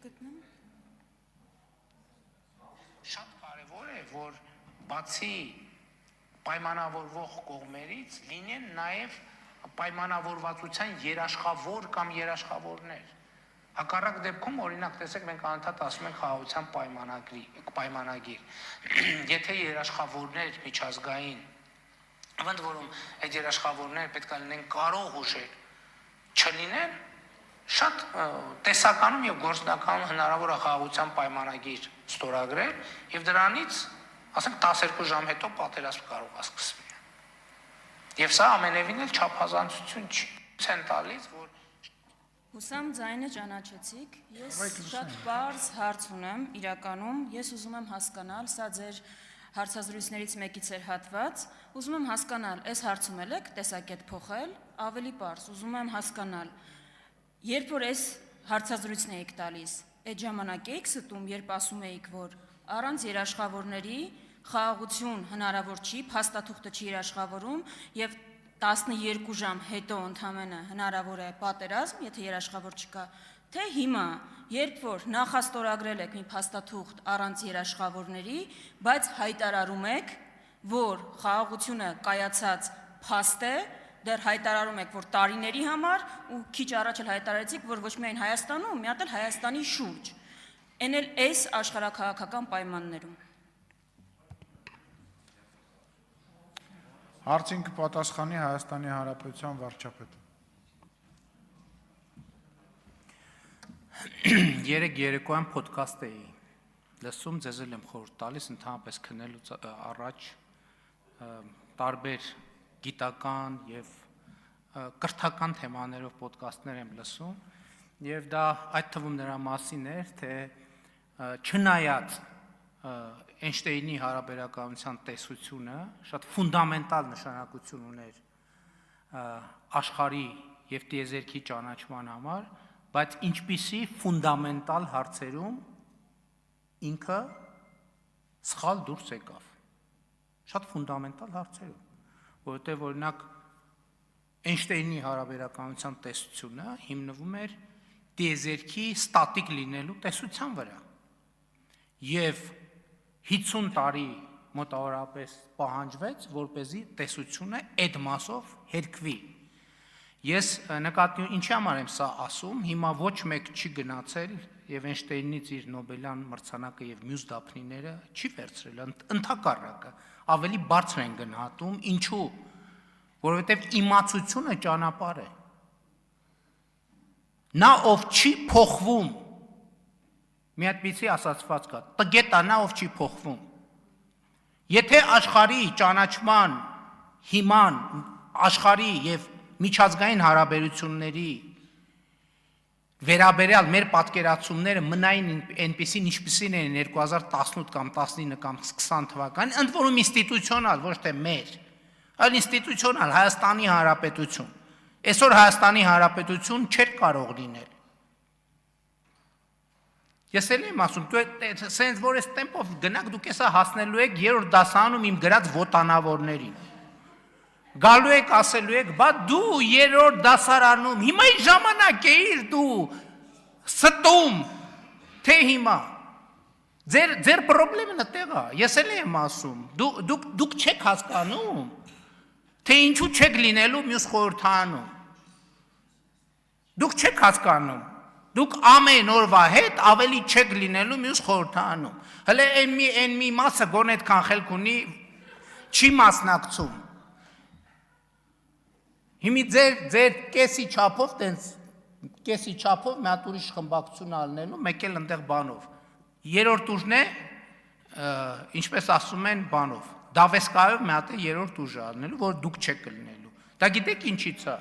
գտնեմ։ Շատ կարևոր է, որ բացի պայմանավորվող կողմերից լինեն նաև պայմանավորվածության երաշխավոր կամ երաշխավորներ։ Հակառակ դեպքում, օրինակ, տեսեք, մենք անընդհատ ասում ենք խաղաղության պայմանագիր։ Եթե երաշխավորներ միջազգային, ընդ որում այդ երաշխավորները պետք է լինեն կարող ուժեր, չլինեն, շատ տեսականում եւ գործնականում հնարավոր է խաղաղության պայմանագիր ստորագրել եւ դրանից, ասենք, 12 ժամ հետո պատերազմ կարող է սկսվել։ Եվ սա ամենևին էլ չափազանցություն չի։ Ցեն տալիս, որ Հուսամ ձայնը ճանաչեցիք, ես շատ պարզ հարց ունեմ, իրականում, ես ուզում եմ հասկանալ, սա ձեր հարցազրույցներից մեկից էր հատված, ուզում եմ հասկանալ, այս հարցում եք տեսակետ փոխել, ավելի պարզ, ուզում եմ հասկանալ, երբ որ այս հարցազրույցն էիք տալիս, այդ ժամանակ էիք ստում, երբ ասում էիք, որ առանց երաշխավորների խաղաղություն հնարավոր չի, փաստաթուղթը չի երաշխավորում եւ 12 ժամ հետո ընդամենը հնարավոր է պատերազմ, եթե երաշխավոր չկա, թե հիմա, երբ որ նախաստորագրել եք մի փաստաթուղթ առանց երաշխավորների, բայց հայտարարում եք, որ խաղաղությունը կայացած փաստ է, դեռ հայտարարում եք, որ տարիների համար ու քիչ առաջ էլ հայտարարեցիք, որ ոչ միայն Հայաստանում, մի հատ էլ Հայաստանի շուրջ, այն էլ այս աշխարհաքաղաքական պայմաններում։ Հարցին կպատասխանի Հայաստանի Հանրապետության վարչապետը։ Երեք երեկոյան ոդկաստ էի լսում, ձեզ էլ եմ խորհուրդ տալիս ընդհանրապես քննելուց առաջ տարբեր գիտական եւ կրթական թեմաներով ոդկաստներ եմ լսում եւ դա այդ թվում նրա մասին էր, թե չնայած Էյնշտեյնի հարաբերականության տեսությունը շատ ֆունդամենտալ նշանակություն ուներ աշխարհի եւ տիեզերքի ճանաչման համար, բայց ինչպիսի ֆունդամենտալ հարցերում ինքը սխալ դուրս եկավ։ Շատ ֆունդամենտալ հարցերում, որովհետեւ օրինակ Էյնշտեյնի հարաբերականության տեսությունը հիմնվում էր տիեզերքի ստատիկ լինելու տեսության վրա։ Եվ 50 տարի մոտավորապես պահանջվեց, որպեսզի տեսությունը այդ մասով հերկվի։ Ես նկատի ինչի համար եմ սա ասում, հիմա ոչ մեկ չի գնացել եւ Էյնշտեյնից իր Նոբելյան մրցանակը եւ մյուս դափնիները չի վերցրել, ընդհակառակը, ավելի բարձր են գնահատում, ինչու՞, որովհետեւ իմացությունը ճանապարհ է։ Նա ով չի փոխվում, մի հատվածի ասացված կա, տգետանա ով չի փոխվում։ Եթե աշխարհի ճանաչման հիման, աշխարհի եւ միջազգային հարաբերությունների վերաբերյալ մեր պատկերացումները մնային այնպեսին, ինչպիսին են 2018 կամ 19 կամ 20 թվականին, ընդ որում ինստիտուցիոնալ, ոչ թե մեր, այլ ինստիտուցիոնալ Հայաստանի Հանրապետություն։ Այսօր Հայաստանի Հանրապետություն չէր կարող լինել։ Ես էլ եմ ասում, դու սենց որ այս տեմպով գնաք, դուք էսա հասնելու եք 3-րդ դասարանում իմ գրած ոտանավորներին։ Գալու եք, ասելու եք, բա դու 3-րդ դասարանում, հիմա ի ժամանակ էիր դու ստում, թե հիմա։ Ձեր պրոբլեմն այդտեղ է, ես էլ եմ ասում, դուք չեք հասկանում, թե ինչու չեք լինելու մյուս խորհրդարանում։ Դուք չեք հասկանում։ Դուք ամեն օրվա հետ ավելի չեք լինելու մյուս խորհրդարանում։ Հələ այն մի մասը գոնե այդքան խելք ունի, չի մասնակցում։ Հիմի ձեր կեսի չափով, տենց կեսի չափով մի հատ ուրիշ խմբակցություն ալնելու, մեկ էլ ընդեղ բանով։ Երրորդ ուժն է, ինչպես ասում են բանով, դավեսկայով մի հատ է երրորդ ուժը ալնելու, որ դուք չեք լինելու։ Դա գիտեք ինչից է։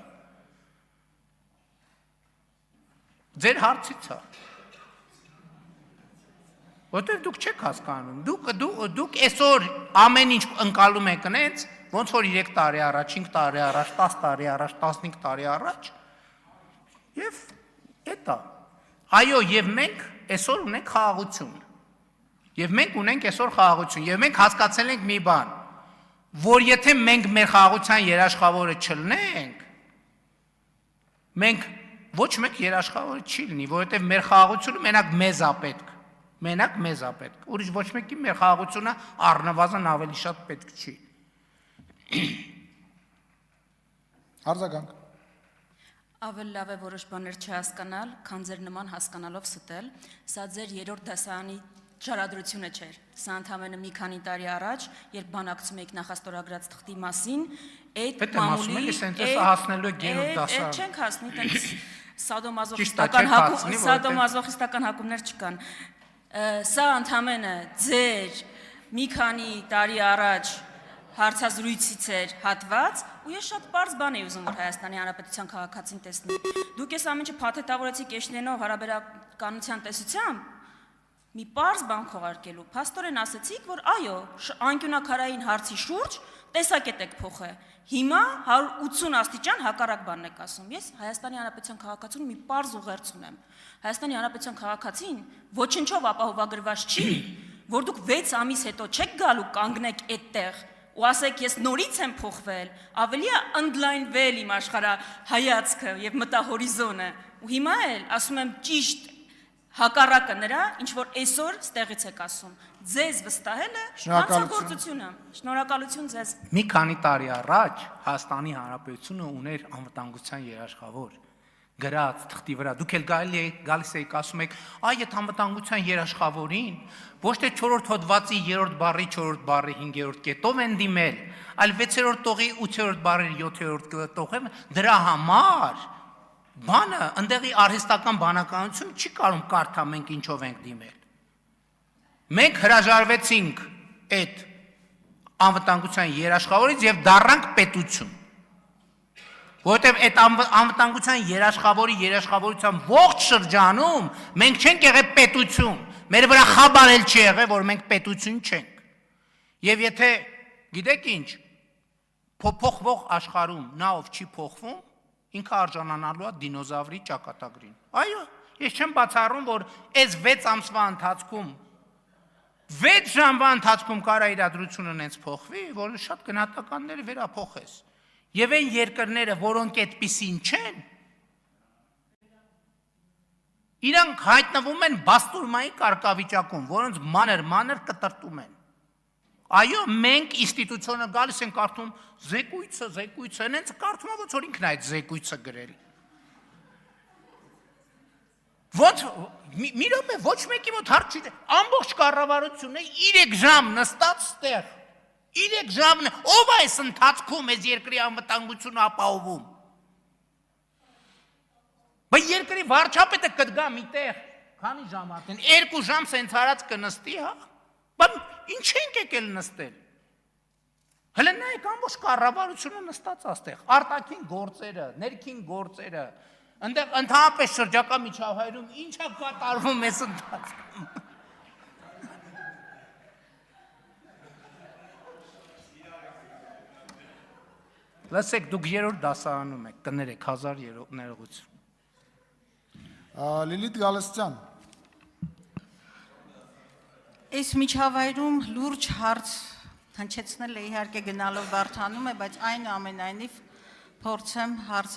Ձեր հարցից է։ Որտեղ դուք չեք հասկանում, դուք այսօր ամեն ինչ ընկալում եք նենց, ոնց որ 3 տարի առաջ, 5 տարի առաջ, 10 տարի առաջ, 15 տարի առաջ, եւ էտա։ Այո, եւ մենք այսօր ունենք խաղաղություն։ Եվ մենք ունենք այսօր խաղաղություն, եւ մենք հասկացել ենք մի բան, որ եթե մենք մեր խաղաղության երաշխավորը չլինենք, մենք ոչ մեկ երաշխավորը չի լինի, որովհետև մեր խաղաղությունը մենակ մեզ է պետք։ Մենակ մեզ է պետք։ Ուրիշ ոչ մեկի մեր խաղաղությունը առնվազն ավելի շատ պետք չի։ Արձագանք։ Ավելի լավ է որոշ բաներ չհասկանալ, քան ձեր նման հասկանալով ստել։ Սա ձեր երրորդ դասարանի շարադրությունը չէր։ Սա ընդամենը մի քանի տարի առաջ, երբ բանակցում եք նախաստորագրած թղթի մասին, այդ Պետք է ասում եք, սենց է հասնելու է երրորդ դասարան։ Այդ չենք հասնի, տենց Ճիշտ է, սադոմազոխիստական հակումներ չկան։ Սա ընդամենը ձեր մի քանի տարի առաջ հարցազրույցից էր հատված, ու ես շատ պարզ բան էի ուզում, որ Հայաստանի Հանրապետության քաղաքացին տեսնի։ Դուք այս ամենը փաթեթավորեցիք Էշնենով հարաբերականության տեսությամբ, մի պարզ բան քողարկելու։ Փաստորեն ասացիք, որ այո, անկյունակարային հարցի շուրջ տեսակետ եք փոխել։ Հիմա 180 աստիճան հակառակ բանն եք ասում։ Ես Հայաստանի Հանրապետության քաղաքացուն մի պարզ ուղերձ ունեմ։ Հայաստանի Հանրապետության քաղաքացին ոչնչով ապահովագրված չի, որ դուք 6 ամիս հետո չեք գալու կանգնեք այդտեղ ու ասեք ես նորից եմ փոխվել, ավելի է ընդլայնվել իմ աշխարհայացքը եւ մտահորիզոնը։ Ու հիմա էլ ասում եմ ճիշտ հակառակը նրա, ինչ որ այսօր ստեղից եք ասում։ Ձեզ վստահելը հանցագործություն է։ Շնորհակալություն ձեզ։ Մի քանի տարի առաջ Հայաստանի Հանրապետությունը ուներ անվտանգության երաշխավոր գրած թղթի վրա։ Դուք էլ գալիս եք ասում եք, այ այդ անվտանգության երաշխավորին ոչ թե 4-րդ հոդվածի 3-րդ բառի 4-րդ բառի 5-րդ կետով են դիմել, այլ 6-րդ տողի 8-րդ բառի 7-րդ տողով դրա համար բանը ընդեղի արհեստական բանականություն չի կարող կարդա մենք ինչով ենք դիմել։ Մենք հրաժարվեցինք այդ անվտանգության երաշխավորից եւ դառնանք պետություն։ Որովհետև այդ անվտանգության երաշխավորության ողջ շրջանում մենք չենք եղել պետություն, մեր վրա խաբարել չի եղել, որ մենք պետություն չենք։ Եվ եթե գիտեք ինչ, փոխվող աշխարհում նա ով չի փոխվում, ինքը արժանանալու է դինոզավրի ճակատագրին։ Այո, ես չեմ բացառում, որ այս 6 ամսվա ընթացքում 6 ժամվա ընթացքում կարա իրադրությունը նենց փոխվի, որ շատ գնահատականները վերափոխես։ Եվ այն երկրները, որոնք այդպիսին չեն, իրանք հայտնվում են բաստուրմայի կարգավիճակում, որոնց մանր կտրտում են։ Այո, մենք ինստիտուցիոնը գալիս են կարդում զեկույցը, նենց կարդում է, ոնց որ ինքն է այդ զեկույցը գրել։ Ոնց մի րոպե ոչ մեկի մոտ հարց չի, ամբողջ կառավարությունը 3 ժամ նստած ստեղ 3 ժամն ով այս ընթացքում այս երկրի անվտանգությունը ապահովում։ Բայց երկրի վարչապետը կդգա միտեղ, քանի ժամ արդեն 2 ժամ սենց հարած կնստի, հա։ Բայց ինչ ենք եկել նստել։ Հələ նայեք ամբողջ կառավարությունը նստած աստեղ, արտաքին գործերը, ներքին գործերը, այնտեղ ընդհանրապես շրջակա միջավայրում ինչ է կատարվում այս ընթացքում։ Լսեք, դուք երրորդ դասարանում եք, կներեք 1000 ներողություն։ Լիլիթ Գալստյան։ Այս միջավայրում լուրջ հարց հնչեցնել է իհարկե գնալով Վարդանում է, բայց այնուամենայնիվ փորձեմ հարցը